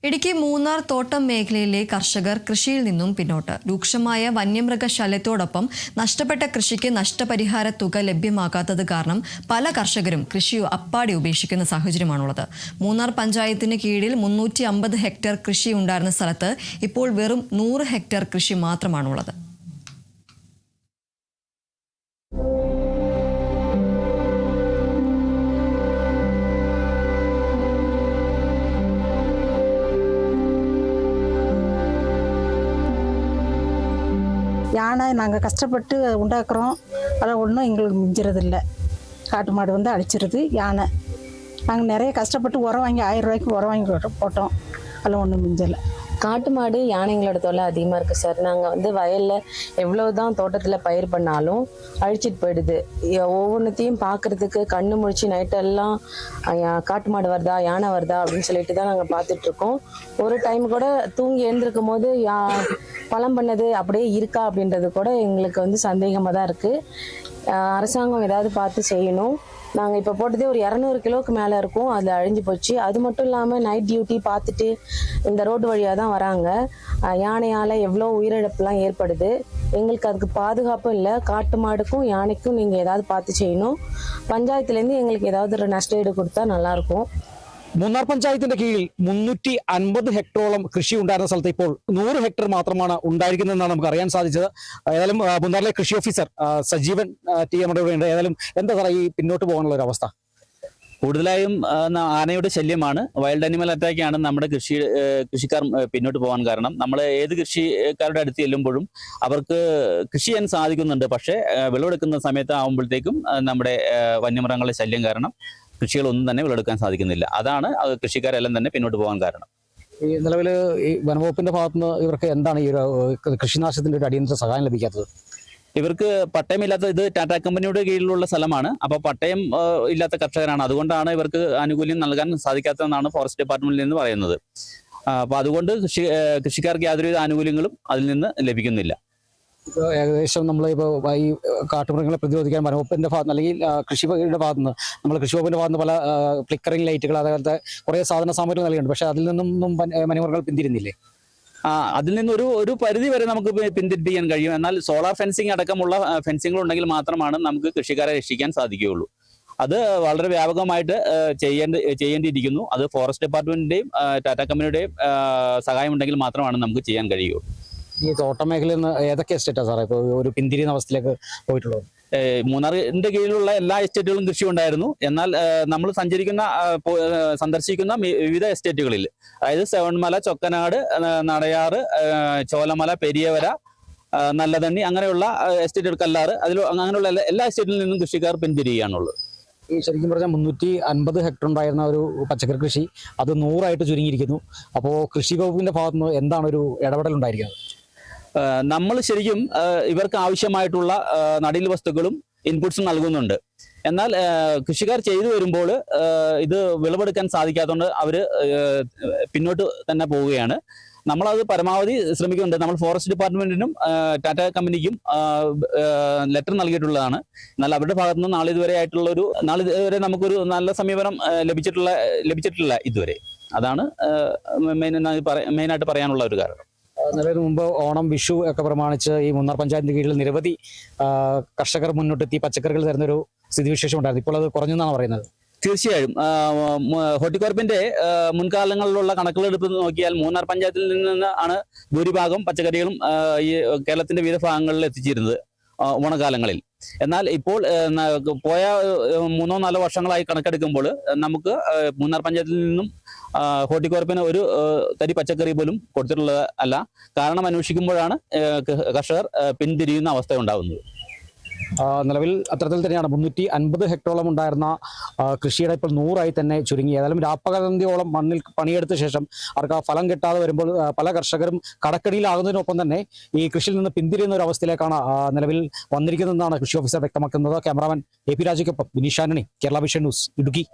ഇടുക്കി മൂന്നാർ തോട്ടം മേഖലയിലെ കർഷകർ കൃഷിയിൽ നിന്നും പിന്നോട്ട്. രൂക്ഷമായ വന്യമൃഗശല്യത്തോടൊപ്പം നഷ്ടപ്പെട്ട കൃഷിക്ക് നഷ്ടപരിഹാര തുക ലഭ്യമാകാത്തത് കാരണം പല കർഷകരും കൃഷി അപ്പാടെ ഉപേക്ഷിക്കുന്ന സാഹചര്യമാണുള്ളത്. മൂന്നാർ പഞ്ചായത്തിന് കീഴിൽ 350 ഹെക്ടർ കൃഷി ഉണ്ടായിരുന്ന സ്ഥലത്ത് ഇപ്പോൾ വെറും 100 ഹെക്ടർ കൃഷി മാത്രമാണുള്ളത്. யானை நாங்கள் கஷ்டப்பட்டு உண்டாக்குறோம், அதில் ஒன்றும் எங்களுக்கு மிஞ்சுறதில்லை. காட்டு மாடு வந்து அழிச்சிருது யானை. நாங்கள் நிறைய கஷ்டப்பட்டு உரம் வாங்கி 1000 ரூபாய்க்கு உரம் வாங்கி போட்டோம், அதில் ஒன்றும் மிஞ்சலை. காட்டு மாடு யானைங்களோட தொல்லை அதிகமாக இருக்குது சார். நாங்கள் வந்து வயலில் எவ்வளோ தான் தோட்டத்தில் பயிர் பண்ணாலும் அழிச்சிட்டு போயிடுது. ஒவ்வொன்றத்தையும் பார்க்குறதுக்கு கண்ணு முழிச்சு நைட்டெல்லாம் காட்டு மாடு வருதா யானை வருதா அப்படின்னு சொல்லிட்டு தான் நாங்கள் பார்த்துட்ருக்கோம். ஒரு டைம் கூட தூங்கி எழுந்திருக்கும் போது பலம் பண்ணது அப்படியே இருக்கா அப்படின்றது கூட எங்களுக்கு வந்து சந்தேகமாக தான் இருக்குது. அரசாங்கம் ஏதாவது பார்த்து செய்யணும். நாங்கள் இப்போ போட்டதே ஒரு 200 கிலோவுக்கு மேலே இருக்கும், அதில் அழிஞ்சு போச்சு. அது மட்டும் இல்லாமல் நைட் டியூட்டி பார்த்துட்டு இந்த ரோடு வழியாக தான் வராங்க. யானையால் எவ்வளோ உயிரிழப்புலாம் ஏற்படுது. எங்களுக்கு அதுக்கு பாதுகாப்பும் இல்லை. காட்டு மாடுக்கும் யானைக்கும் நீங்கள் ஏதாவது பார்த்து செய்யணும். பஞ்சாயத்துலேருந்து எங்களுக்கு ஏதாவது ஒரு நஷ்டஈடு கொடுத்தா நல்லாயிருக்கும். മൂന്നാർ പഞ്ചായത്തിന്റെ കീഴിൽ 350 ഹെക്ടറോളം കൃഷി ഉണ്ടായിരുന്ന സ്ഥലത്ത് ഇപ്പോൾ 100 ഹെക്ടർ മാത്രമാണ് ഉണ്ടായിരിക്കുന്നതെന്നാണ് നമുക്ക് അറിയാൻ സാധിച്ചത്. ഏതായാലും മൂന്നാറിലെ കൃഷി ഓഫീസർ സജീവൻ ടി നമ്മുടെ ഇവിടെ ഉണ്ട്. ഏതായാലും എന്താ സാറേ ഈ പിന്നോട്ട് പോകാനുള്ള ഒരു അവസ്ഥ? കൂടുതലായും ആനയുടെ ശല്യമാണ്, വൈൽഡ് അനിമൽ അറ്റാക്കാണ് നമ്മുടെ കൃഷിക്കാർ പിന്നോട്ട് പോകാൻ കാരണം. നമ്മൾ ഏത് കൃഷിക്കാരുടെ അടുത്ത് ചെല്ലുമ്പോഴും അവർക്ക് കൃഷി ചെയ്യാൻ സാധിക്കുന്നുണ്ട്, പക്ഷേ വിളവെടുക്കുന്ന സമയത്ത് ആകുമ്പോഴത്തേക്കും നമ്മുടെ വന്യമൃഗങ്ങളുടെ ശല്യം കാരണം കൃഷികളൊന്നും തന്നെ വിളവെടുക്കാൻ സാധിക്കുന്നില്ല. അതാണ് കൃഷിക്കാരെല്ലാം തന്നെ പിന്നോട്ട് പോകാൻ കാരണം. ഈ നിലവിൽ ഈ വനംവകുപ്പിന്റെ ഭാഗത്തുനിന്ന് ഇവർക്ക് എന്താണ് ഈ ഒരു കൃഷിനാശത്തിന്റെ ഒരു അടിയന്തര സഹായം ലഭിക്കാത്തത്? ഇവർക്ക് പട്ടയമില്ലാത്ത, ഇത് ടാറ്റ കമ്പനിയുടെ കീഴിലുള്ള സ്ഥലമാണ്. അപ്പോൾ പട്ടയം ഇല്ലാത്ത കർഷകരാണ്. അതുകൊണ്ടാണ് ഇവർക്ക് ആനുകൂല്യം നൽകാൻ സാധിക്കാത്തതെന്നാണ് ഫോറസ്റ്റ് ഡിപ്പാർട്ട്മെന്റിൽ നിന്ന് പറയുന്നത്. അപ്പോൾ അതുകൊണ്ട് കൃഷിക്കാർക്ക് യാതൊരുവിധ ആനുകൂല്യങ്ങളും അതിൽ നിന്ന് ലഭിക്കുന്നില്ല. ഏകദേശം നമ്മളിപ്പോൾ ഈ കാട്ടുമൃഗങ്ങളെ പ്രതിരോധിക്കാൻ വനവകുപ്പിന്റെ ഭാഗത്ത് അല്ലെങ്കിൽ കൃഷിയുടെ ഭാഗത്തുനിന്ന് കൃഷിവകുപ്പിന്റെ ഭാഗത്ത് പല ഫ്ലിക്കറിംഗ് ലൈറ്റുകൾ അതേപോലത്തെ കുറേ സാധന സാമഗ്രികൾ നൽകിയിട്ടുണ്ട്. പക്ഷേ അതിൽ നിന്നും വന്യമൃഗങ്ങൾ പിന്തിരുന്നില്ലേ? അതിൽ നിന്ന് ഒരു പരിധി വരെ നമുക്ക് പിന്തിരിപ്പിക്കാൻ കഴിയും. എന്നാൽ സോളാർ ഫെൻസിങ് അടക്കമുള്ള ഫെൻസിങ്ങൾ ഉണ്ടെങ്കിൽ മാത്രമാണ് നമുക്ക് കൃഷിക്കാരെ രക്ഷിക്കാൻ സാധിക്കുകയുള്ളൂ. അത് വളരെ വ്യാപകമായിട്ട് ചെയ്യേണ്ടിയിരിക്കുന്നു. അത് ഫോറസ്റ്റ് ഡിപ്പാർട്ട്മെന്റിന്റെയും ടാറ്റ കമ്പനിയുടെയും സഹായം ഉണ്ടെങ്കിൽ മാത്രമാണ് നമുക്ക് ചെയ്യാൻ കഴിയുള്ളൂ. ഈ തോട്ടം മേഖലയിൽ നിന്ന് ഏതൊക്കെ എസ്റ്റേറ്റാണ് സാറേ ഇപ്പോൾ ഒരു പിന്തിരിയുന്ന അവസ്ഥയിലേക്ക് പോയിട്ടുള്ളത്? മൂന്നാറിന്റെ കീഴിലുള്ള എല്ലാ എസ്റ്റേറ്റുകളും കൃഷി ഉണ്ടായിരുന്നു. എന്നാൽ നമ്മൾ സന്ദർശിക്കുന്ന വിവിധ എസ്റ്റേറ്റുകളിൽ, അതായത് സെവൺമല, ചൊക്കനാട്, നടയാറ്, ചോലമല, പെരിയവര, നല്ലതണ്ണി, അങ്ങനെയുള്ള എസ്റ്റേറ്റുകൾ, കല്ലാറ്, അങ്ങനെയുള്ള എല്ലാ എസ്റ്റേറ്റിൽ നിന്നും കൃഷിക്കാർ പിന്തിരിയുകയാണുള്ളത്. ഈ ശരിക്കും പറഞ്ഞാൽ 350 ഹെക്ടർ ഉണ്ടായിരുന്ന ഒരു പച്ചക്കറി കൃഷി അത് 100 ചുരുങ്ങിയിരിക്കുന്നു. അപ്പോൾ കൃഷി വകുപ്പിന്റെ ഭാഗത്തുനിന്ന് എന്താണ് ഒരു ഇടപെടൽ ഉണ്ടായിരിക്കുന്നത്? നമ്മൾ ശരിക്കും ഇവർക്ക് ആവശ്യമായിട്ടുള്ള നടീൽ വസ്തുക്കളും ഇൻപുട്സും നൽകുന്നുണ്ട്. എന്നാൽ കൃഷിക്കാർ ചെയ്തു വരുമ്പോൾ ഇത് വിളവെടുക്കാൻ സാധിക്കാത്തതുകൊണ്ട് അവർ പിന്നോട്ട് തന്നെ പോവുകയാണ്. നമ്മളത് പരമാവധി ശ്രമിക്കുന്നുണ്ട്. നമ്മൾ ഫോറസ്റ്റ് ഡിപ്പാർട്ട്മെന്റിനും ടാറ്റ കമ്പനിക്കും ലെറ്റർ നൽകിയിട്ടുള്ളതാണ്. എന്നാൽ അവരുടെ ഭാഗത്തു നിന്ന് നാളിതുവരെ നമുക്കൊരു നല്ല സമീപനം ലഭിച്ചിട്ടില്ല ഇതുവരെ. അതാണ് മെയിനായിട്ട് പറയാനുള്ള ഒരു കാരണം. നിലവിൽ മുമ്പ് ഓണം, വിഷു ഒക്കെ പ്രമാണിച്ച് ഈ മൂന്നാർ പഞ്ചായത്തിന്റെ കീഴിൽ നിരവധി കർഷകർ മുന്നോട്ടെത്തി പച്ചക്കറികൾ തരുന്നൊരു സ്ഥിതിവിശേഷം ഉണ്ടായിരുന്നു. ഇപ്പോൾ അത് കുറഞ്ഞെന്നാണ് പറയുന്നത്. തീർച്ചയായും ഹോർട്ടികോർപ്പിന്റെ മുൻകാലങ്ങളിലുള്ള കണക്കുകളെടുത്ത് നോക്കിയാൽ മൂന്നാർ പഞ്ചായത്തിൽ നിന്ന് ആണ് ഭൂരിഭാഗം പച്ചക്കറികളും ഈ കേരളത്തിന്റെ വിവിധ ഭാഗങ്ങളിൽ എത്തിച്ചിരുന്നത് ഓണക്കാലങ്ങളിൽ. എന്നാൽ ഇപ്പോൾ പോയ 3-4 വർഷങ്ങളായി കണക്കെടുക്കുമ്പോൾ നമുക്ക് മൂന്നാർ പഞ്ചായത്തിൽ നിന്നും ഹോർട്ടികോർപ്പിന് ഒരു തരി പച്ചക്കറി പോലും കൊടുത്തിട്ടുള്ളത് അല്ല. കാരണം അന്വേഷിക്കുമ്പോഴാണ് കർഷകർ പിന്തിരിയുന്ന അവസ്ഥ ഉണ്ടാകുന്നത്. നിലവിൽ അത്തരത്തിൽ തന്നെയാണ് 350 ഹെക്ടറോളം ഉണ്ടായിരുന്ന കൃഷിയുടെ ഇപ്പോൾ 100 തന്നെ ചുരുങ്ങി. ഏതായാലും രാപ്പകലന്തിയോളം മണ്ണിൽ പണിയെടുത്ത ശേഷം അവർക്ക് ആ ഫലം കിട്ടാതെ വരുമ്പോൾ പല കർഷകരും കടക്കടിയിലാകുന്നതിനൊപ്പം തന്നെ ഈ കൃഷിയിൽ നിന്ന് പിന്തിരിയുന്ന ഒരു അവസ്ഥയിലേക്കാണ് നിലവിൽ വന്നിരിക്കുന്നതെന്നാണ് കൃഷി ഓഫീസർ വ്യക്തമാക്കുന്നത്. ക്യാമറാമാൻ AP രാജയ്ക്കൊപ്പം വിനീഷ് ആന്റണി, കേരള വിഷൻ ന്യൂസ്, ഇടുക്കി.